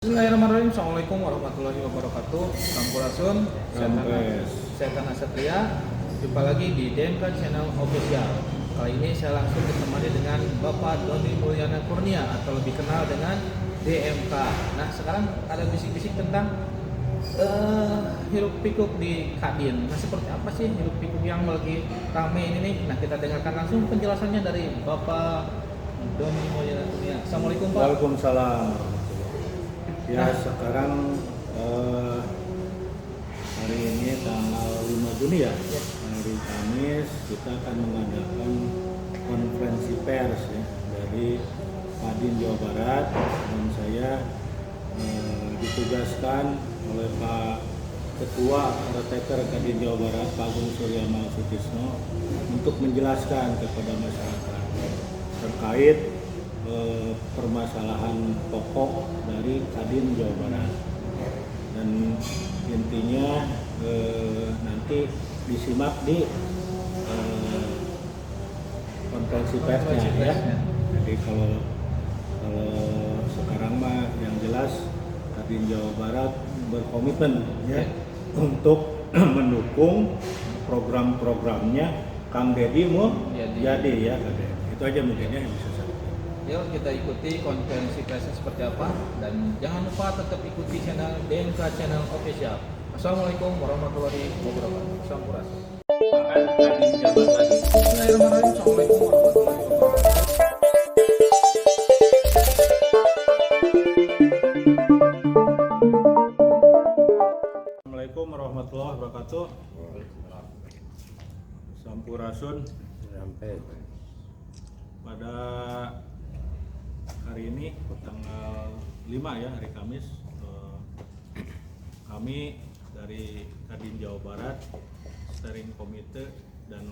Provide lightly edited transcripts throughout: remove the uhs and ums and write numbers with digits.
Bismillahirrahmanirrahim. Assalamualaikum warahmatullahi wabarakatuh. Sampurasun. Saya Tanah Satria. Jumpa lagi di DMK Channel Official. Kali ini saya langsung ditemani dengan Bapak Doni Mulyana Kurnia atau lebih kenal dengan DMK. Nah, sekarang ada bisik-bisik tentang hiruk pikuk di Kadin. Nah, seperti apa sih hiruk pikuk yang lagi rame ini nih? Nah, kita dengarkan langsung penjelasannya dari Bapak Doni Mulyana Kurnia. Assalamualaikum, Pak. Waalaikumsalam. Ya, sekarang hari ini tanggal 5 Juni ya, hari Kamis kita akan mengadakan konferensi pers ya dari Kadin Jawa Barat, dan saya ditugaskan oleh Pak Ketua Caretaker Kadin Jawa Barat, Pak Agung Suryamal Sutisno, untuk menjelaskan kepada masyarakat terkait permasalahan pokok dari Kadin Jawa Barat, dan intinya nanti disimak di konferensi persnya ya. Jadi kalau sekarang mah yang jelas Kadin Jawa Barat berkomitmen ya untuk mendukung program-programnya Kang Deddy mau jadi ya Kadin. Itu aja mungkinnya yang bisa saya. Yuk kita ikuti konferensi persnya seperti apa, dan jangan lupa tetap ikuti channel DMK Channel Official. Assalamualaikum warahmatullahi wabarakatuh. Sampurasun. Akan Kadin jabat lagi. Bismillahirrahmanirrahim. Assalamualaikum warahmatullahi wabarakatuh. Assalamualaikum warahmatullahi wabarakatuh. Sampurasun. Pada hari ini tanggal 5 ya, hari Kamis, kami dari Kadin Jawa Barat, Steering Komite dan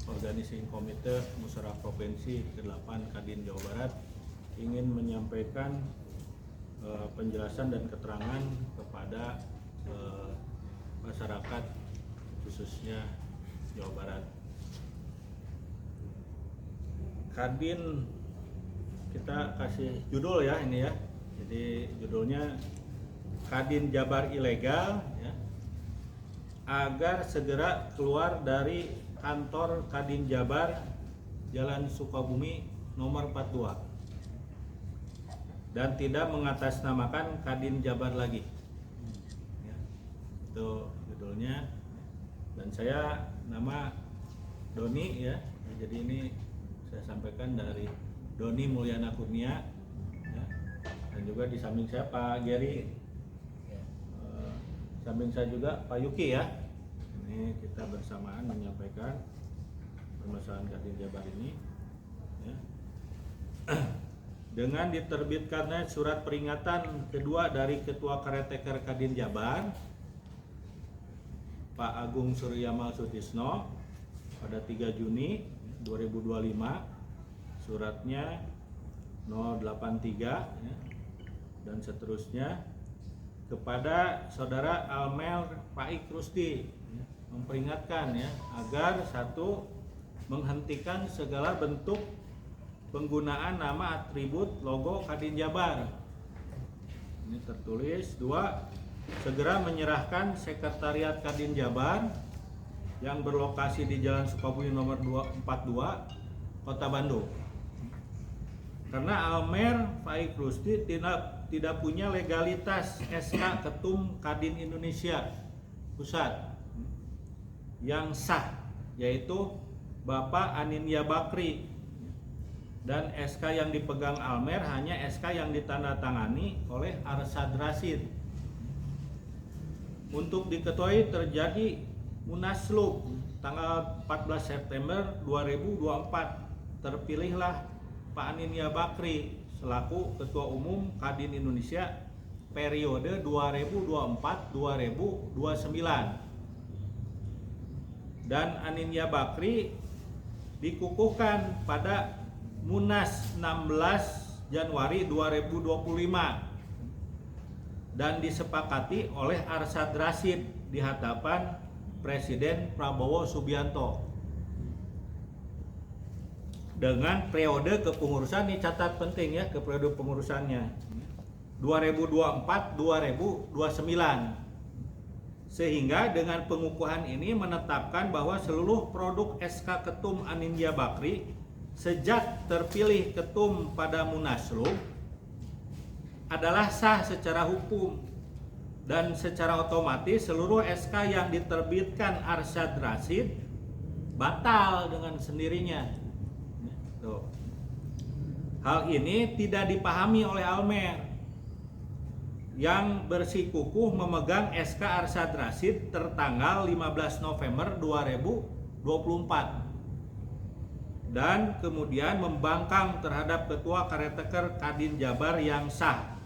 Organizing Komite Musyawarah Provinsi ke-8 Kadin Jawa Barat ingin menyampaikan penjelasan dan keterangan kepada masyarakat khususnya Jawa Barat. Kadin, kita kasih judul ya ini ya. Jadi judulnya Kadin Jabar Ilegal ya, agar segera keluar dari kantor Kadin Jabar Jalan Sukabumi nomor 42 dan tidak mengatasnamakan Kadin Jabar lagi ya, itu judulnya. Dan saya nama Doni ya, jadi ini saya sampaikan dari Doni Mulyana Kurnia ya. Dan juga di samping saya Pak Geri, samping saya juga Pak Yuki ya. Ini kita bersamaan menyampaikan permasalahan Kadin Jabar ini ya. Dengan diterbitkannya surat peringatan kedua dari Ketua Caretaker Kadin Jabar, Pak Agung Suryamal Sutisno, pada 3 Juni 2025, suratnya 083 ya, dan seterusnya, kepada Saudara Almel Paik Rusdi ya, memperingatkan ya agar satu, menghentikan segala bentuk penggunaan nama, atribut, logo Kadin Jabar. Ini tertulis. 2, segera menyerahkan sekretariat Kadin Jabar yang berlokasi di Jalan Sukabumi nomor 242, Kota Bandung. Karena Almer Faik Rusdi tidak punya legalitas SK Ketum Kadin Indonesia Pusat yang sah, yaitu Bapak Aninya Bakri, dan SK yang dipegang Almer hanya SK yang ditandatangani oleh Arsad Rasid. Untuk diketahui terjadi Munaslup tanggal 14 September 2024, terpilihlah Pak Aninya Bakri selaku Ketua Umum Kadin Indonesia periode 2024-2029, dan Aninya Bakri dikukuhkan pada Munas 16 Januari 2025 dan disepakati oleh Arsad Rasid di hadapan Presiden Prabowo Subianto dengan periode kepengurusan. Ini catat penting ya, ke periode pengurusannya 2024-2029. Sehingga dengan pengukuhan ini menetapkan bahwa seluruh produk SK Ketum Anindya Bakri sejak terpilih ketum pada Munaslup adalah sah secara hukum, dan secara otomatis seluruh SK yang diterbitkan Arsyad Rashid batal dengan sendirinya. Tuh. Hal ini tidak dipahami oleh Almer yang bersikukuh memegang SK Arsyad Rashid tertanggal 15 November 2024 dan kemudian membangkang terhadap Ketua Karetaker Kadin Jabar yang sah,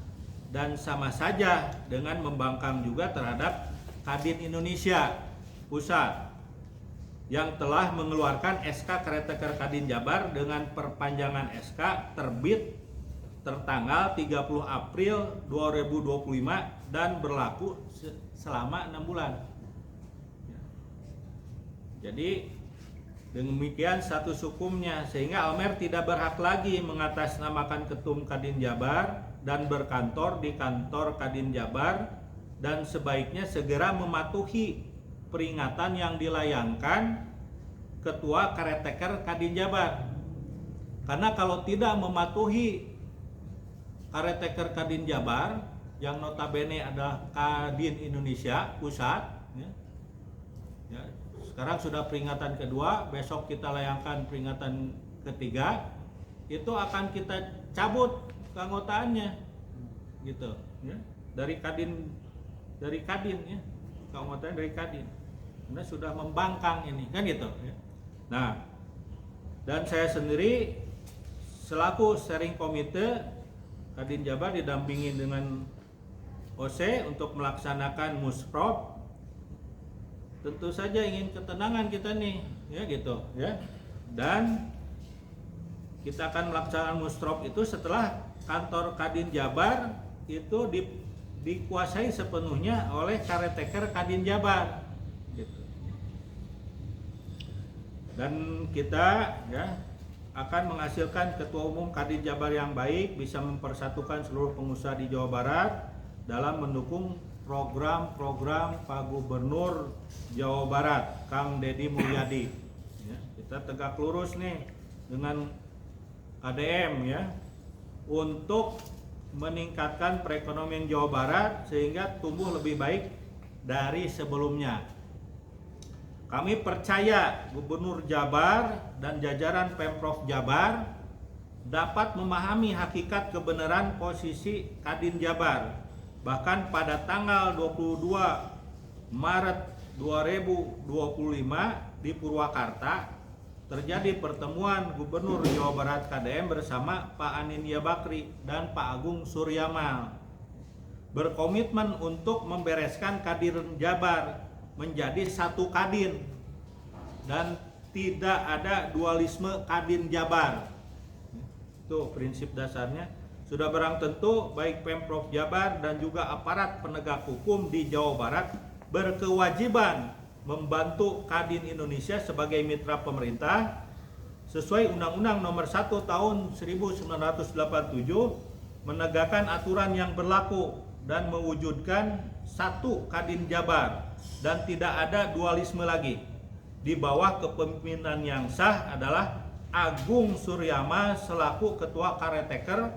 dan sama saja dengan membangkang juga terhadap Kadin Indonesia Pusat yang telah mengeluarkan SK Karetaker Kadin Jabar dengan perpanjangan SK terbit tertanggal 30 April 2025 dan berlaku selama 6 bulan. Jadi demikian status hukumnya, sehingga Almer tidak berhak lagi mengatasnamakan Ketum Kadin Jabar dan berkantor di kantor Kadin Jabar, dan sebaiknya segera mematuhi peringatan yang dilayangkan Ketua Karetaker Kadin Jabar. Karena kalau tidak mematuhi Karetaker Kadin Jabar yang notabene adalah Kadin Indonesia Pusat, ya, sekarang sudah peringatan kedua, besok kita layangkan peringatan ketiga, itu akan kita cabut keanggotaannya, gitu, ya, dari Kadin ya, keanggotaan dari Kadin, karena sudah membangkang ini, kan gitu, ya. Nah, dan saya sendiri selaku steering komite Kadin Jabar didampingi dengan OC untuk melaksanakan musprop. Tentu saja ingin ketenangan kita nih, ya gitu, ya. Dan kita akan melaksanakan musprop itu setelah kantor Kadin Jabar itu dikuasai sepenuhnya oleh Karetaker Kadin Jabar, gitu. Dan kita, ya, akan menghasilkan Ketua Umum Kadin Jabar yang baik, bisa mempersatukan seluruh pengusaha di Jawa Barat dalam mendukung program-program Pak Gubernur Jawa Barat, Kang Deddy Mulyadi. Ya, kita tegak lurus nih dengan KDM, ya, untuk meningkatkan perekonomian Jawa Barat sehingga tumbuh lebih baik dari sebelumnya. Kami percaya Gubernur Jabar dan jajaran Pemprov Jabar dapat memahami hakikat kebenaran posisi Kadin Jabar. Bahkan pada tanggal 22 Maret 2025 di Purwakarta terjadi pertemuan Gubernur Jawa Barat KDM bersama Pak Anindya Bakri dan Pak Agung Suryamal, berkomitmen untuk membereskan Kadin Jabar menjadi satu Kadin dan tidak ada dualisme Kadin Jabar. Itu prinsip dasarnya. Sudah barang tentu baik Pemprov Jabar dan juga aparat penegak hukum di Jawa Barat berkewajiban membantu Kadin Indonesia sebagai mitra pemerintah sesuai Undang-Undang Nomor 1 Tahun 1987, menegakkan aturan yang berlaku dan mewujudkan satu Kadin Jabar dan tidak ada dualisme lagi. Di bawah kepemimpinan yang sah adalah Agung Suryama selaku Ketua Karetaker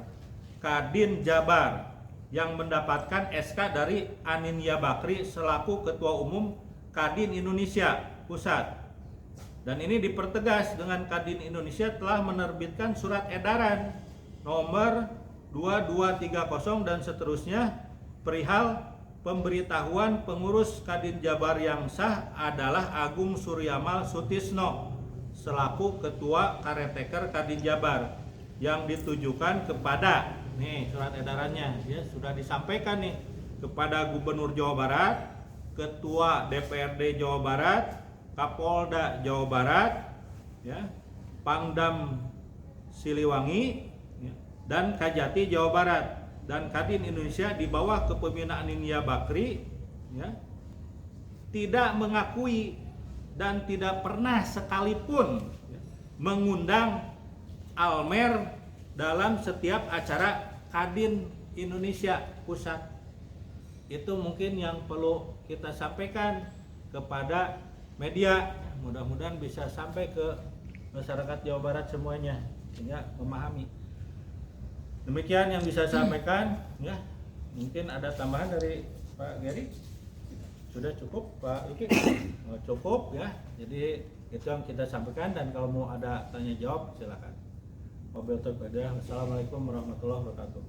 Kadin Jabar yang mendapatkan SK dari Anindya Bakri selaku Ketua Umum Kadin Indonesia Pusat. Dan ini dipertegas dengan Kadin Indonesia telah menerbitkan surat edaran nomor 2230 dan seterusnya perihal pemberitahuan pengurus Kadin Jabar yang sah adalah Agung Suryamal Sutisno selaku Ketua Karetaker Kadin Jabar, yang ditujukan kepada, nih surat edarannya, ya, sudah disampaikan nih kepada Gubernur Jawa Barat, Ketua DPRD Jawa Barat, Kapolda Jawa Barat, ya, Pangdam Siliwangi, ya, dan Kajati Jawa Barat. Dan Kadin Indonesia di bawah kepemimpinan Anindya Bakri, ya, tidak mengakui dan tidak pernah sekalipun, ya, mengundang Almer dalam setiap acara Kadin Indonesia Pusat. Itu mungkin yang perlu kita sampaikan kepada media. Mudah-mudahan bisa sampai ke masyarakat Jawa Barat semuanya sehingga memahami. Demikian yang bisa saya sampaikan ya. Mungkin ada tambahan dari Pak Geri? Sudah cukup Pak Iki? Oh, cukup ya. Jadi itu yang kita sampaikan, dan kalau mau ada tanya jawab silakan. Wassalamualaikum warahmatullahi wabarakatuh.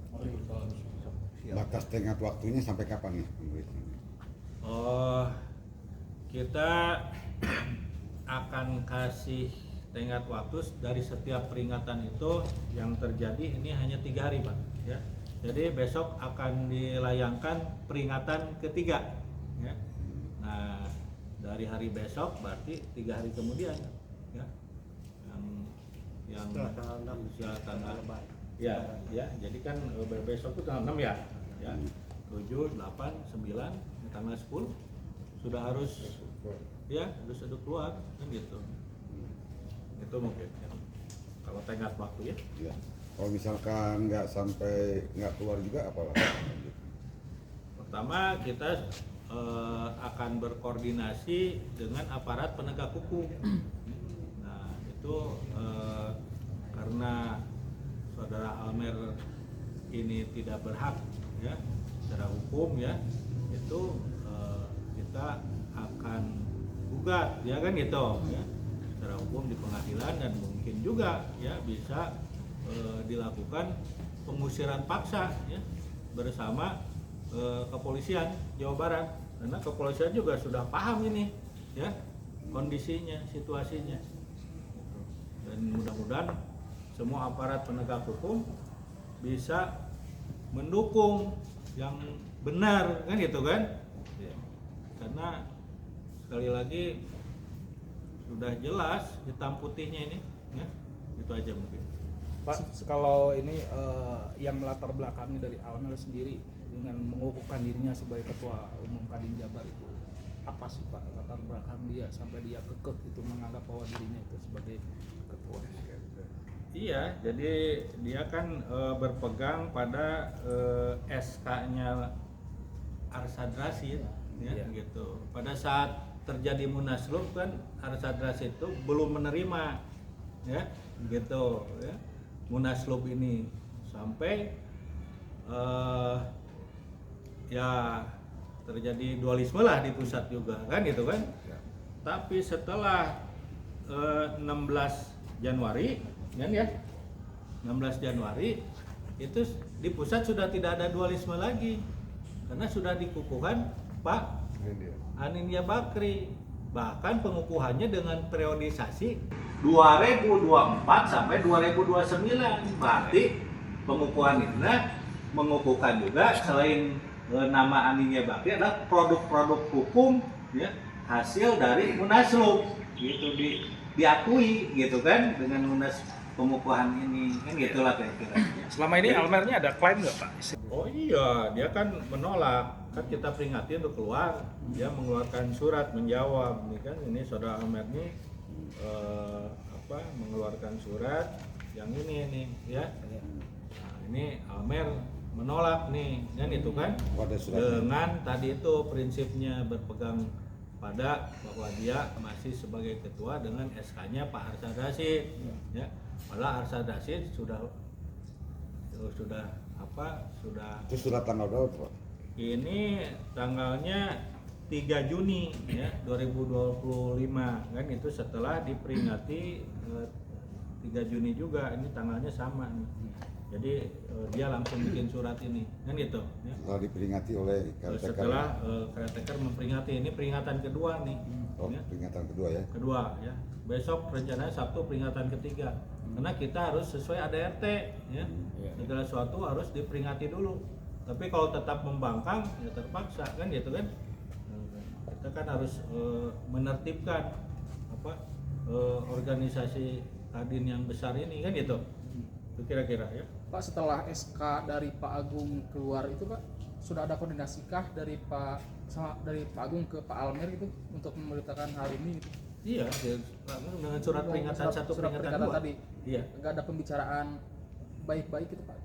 Batas tenggat waktunya sampai kapan nih? Oh, kita akan kasih tenggat waktu dari setiap peringatan itu yang terjadi ini hanya 3 hari Pak ya. Jadi besok akan dilayangkan peringatan ketiga ya. Nah dari hari besok berarti 3 hari kemudian ya, yang tanggal 6 ya, tanggal ya ya, jadi kan besok itu tanggal 6 ya 7, 8, 9, tanggal 10 sudah harus ya harus ada keluar kan gitu. Itu mungkin ya. Kalau tenggat waktu ya. Ya. Kalau misalkan nggak keluar juga apa? Pertama kita akan berkoordinasi dengan aparat penegak hukum. Nah itu karena saudara Almer ini tidak berhak ya secara hukum ya, itu kita akan gugat ya kan gitu ya secara hukum di pengadilan, dan mungkin juga ya bisa dilakukan pengusiran paksa ya bersama kepolisian Jawa Barat, karena kepolisian juga sudah paham ini ya kondisinya, situasinya, dan mudah-mudahan semua aparat penegak hukum bisa mendukung yang benar kan gitu kan ya. Karena sekali lagi sudah jelas hitam putihnya ini ya, itu aja mungkin Pak. Kalau ini yang melatar belakangi dari Almer sendiri dengan mengukuhkan dirinya sebagai ketua umum Kadin Jabar itu apa sih Pak latar belakang dia sampai dia kekeh itu menganggap bahwa dirinya itu sebagai ketua? Iya, jadi dia kan berpegang pada SK-nya Arsyad Rashid ya Iya. gitu. Pada saat terjadi Munaslup kan Arsyad Rashid itu belum menerima ya gitu ya Munaslup ini, sampai ya terjadi dualisme lah di pusat juga kan gitu kan. Tapi setelah 16 Januari kan ya 16 Januari itu di pusat sudah tidak ada dualisme lagi karena sudah dikukuhkan Pak Anindya Bakri, bahkan pengukuhannya dengan periodisasi 2024 sampai 2029. Berarti pengukuhan ini mengukuhkan juga selain nama Anindya Bakri adalah produk-produk hukum ya hasil dari Munaslup gitu, diakui gitu kan dengan pengukuhan ini kan gitulah kira-kira. Selama ini Almernya ada klaim nggak Pak? Oh iya, dia kan menolak, kan kita peringati untuk keluar, dia mengeluarkan surat menjawab, ini kan ini saudara Almer ini mengeluarkan surat yang ini ya. Nah, ini Almer menolak nih, kan itu kan dengan tadi itu prinsipnya berpegang pada bahwa dia masih sebagai ketua dengan SK-nya Pak Arsyad Rashid ya. Malah Arsyad Rashid sudah Itu surat tanggal berapa Pak? ini tanggalnya 3 Juni ya 2025 kan, itu setelah diperingati 3 Juni juga, ini tanggalnya sama nih. Jadi dia langsung bikin surat ini kan gitu ya. Setelah diperingati oleh caretaker. Setelah caretaker memperingati, ini peringatan kedua nih ya. Peringatan kedua ya. Kedua ya. Besok rencananya Sabtu peringatan ketiga. Karena kita harus sesuai ADRT ya. Segala sesuatu harus diperingati dulu. Tapi kalau tetap membangkang ya terpaksa kan gitu kan. Kita kan harus menertibkan organisasi Kadin yang besar ini kan gitu. Itu kira-kira ya. Pak, setelah SK dari Pak Agung keluar itu Pak, sudah ada koordinasikah dari Pak Agung ke Pak Almer gitu untuk memberitakan hal ini gitu? Iya, dengan surat peringatan satu, surat peringatan peringatan dua tadi. iya, Enggak ada pembicaraan baik-baik gitu Pak.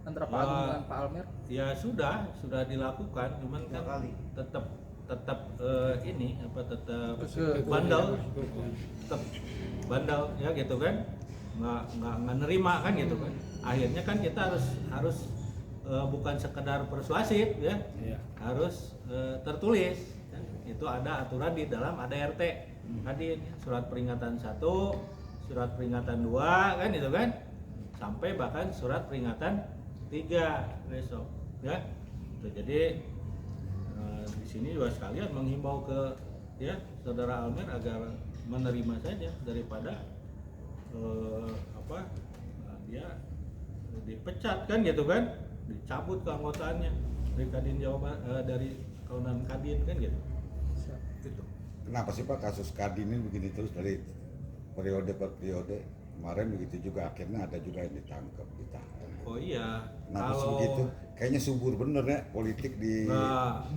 antara Pak Agung dengan Pak Almer? Ya sudah dilakukan, cuman kan tetap ini apa tetap bandel, tetap bandel ya gitu kan, nggak nerima kan gitu kan. Akhirnya kan kita harus bukan sekedar persuasif ya, harus tertulis. Kan? Itu ada aturan di dalam ADRT, Kadin, surat peringatan 1, surat peringatan 2 kan itu kan, sampai bahkan surat peringatan 3 besok ya. Jadi di sini juga sekalian menghimbau ke ya saudara Almer agar menerima saja daripada dia dipecat kan gitu kan, dicabut keanggotaannya dari Kadin Jawa Barat, dari kawanan Kadin kan gitu. Gitu. Kenapa sih Pak kasus Kadin ini begini terus dari periode per periode? Kemarin begitu juga, akhirnya ada juga yang ditangkap, ditahan. Oh iya. Kenapa sih begitu? Kayaknya subur bener ya politik di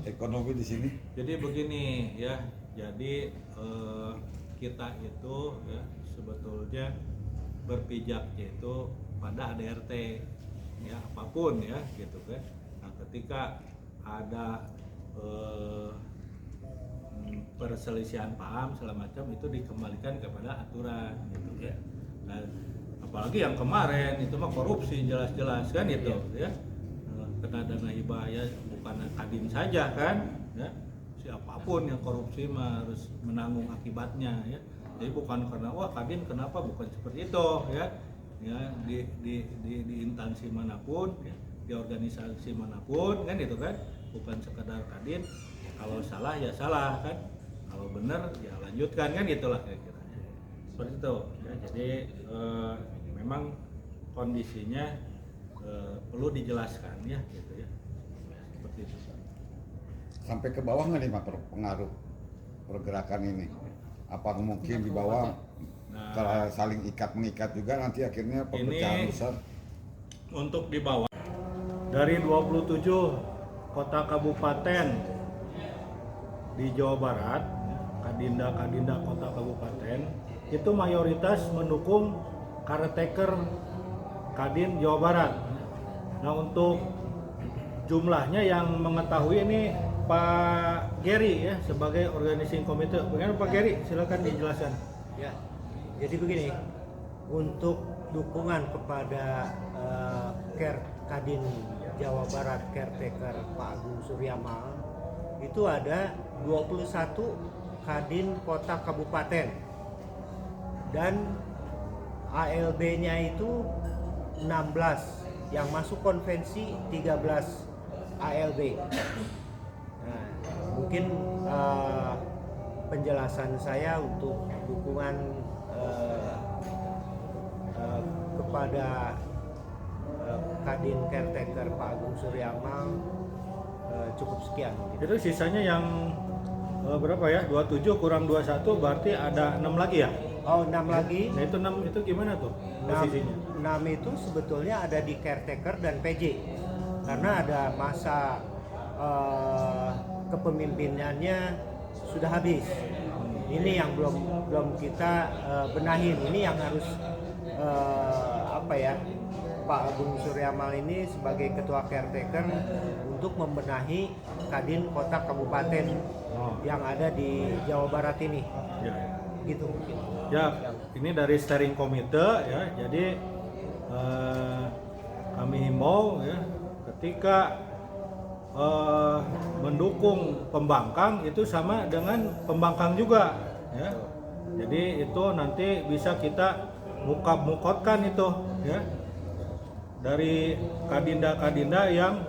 ekonomi di sini. Jadi begini ya, jadi kita itu ya sebetulnya berpijaknya itu pada ADRT ya apapun ya gitu kan. Nah ketika ada perselisihan paham segala macam itu dikembalikan kepada aturan gitu ya. Nah, apalagi yang kemarin itu mah korupsi jelas-jelas kan itu ya. Kena dana hibah ya bukan Kadin saja kan ya. Siapapun yang korupsi mah harus menanggung akibatnya ya. Jadi bukan karena wah Kadin kenapa, bukan seperti itu ya. Ya di instansi manapun ya, di organisasi manapun kan itu kan, bukan sekedar Kadin. Kalau salah ya salah kan, kalau benar ya lanjutkan kan gitulah kira-kira seperti itu ya. Jadi memang kondisinya perlu dijelaskan ya gitu ya, seperti itu. Sampai ke bawah nggak nih Pak pengaruh pergerakan ini? Apa mungkin di bawah kalau saling mengikat juga nanti akhirnya perpecahan besar? Untuk di bawah dari 27 kota kabupaten di Jawa Barat, Kadinda kota kabupaten itu mayoritas mendukung caretaker Kadin Jawa Barat. Nah untuk jumlahnya yang mengetahui ini Pak Geri ya sebagai organizing komite. Bagaimana Pak Geri? Silakan dijelaskan. Ya, jadi begini, untuk dukungan kepada Kadin Jawa Barat caretaker Pak Agung Suryamal itu ada 21 Kadin kota kabupaten dan ALB-nya itu 16, yang masuk konvensi 13 ALB. Nah, mungkin penjelasan saya untuk dukungan kepada Kadin caretaker Pak Agung Suryamal cukup sekian. Itu sisanya yang berapa ya? 27 kurang 21 berarti ada 6 lagi ya? Oh, 6 lagi. Nah itu 6 itu gimana tuh posisinya? 6 itu sebetulnya ada di caretaker dan PJ. Karena ada masa kepemimpinannya sudah habis. Ini yang belum kita benahin. Ini yang harus Pak Agung Suryamal ini sebagai ketua caretaker untuk membenahi Kadin kota kabupaten yang ada di Jawa Barat ini. Ya. Gitu mungkin. Ya, ini dari steering komite ya. Jadi kami himbau ya ketika mendukung pembangkang itu sama dengan pembangkang juga ya. Jadi itu nanti bisa kita mukotkan itu ya dari kadinda yang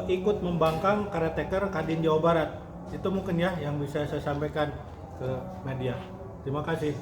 ikut membangkang caretaker Kadin Jawa Barat. Itu mungkin ya yang bisa saya sampaikan ke media. Terima kasih.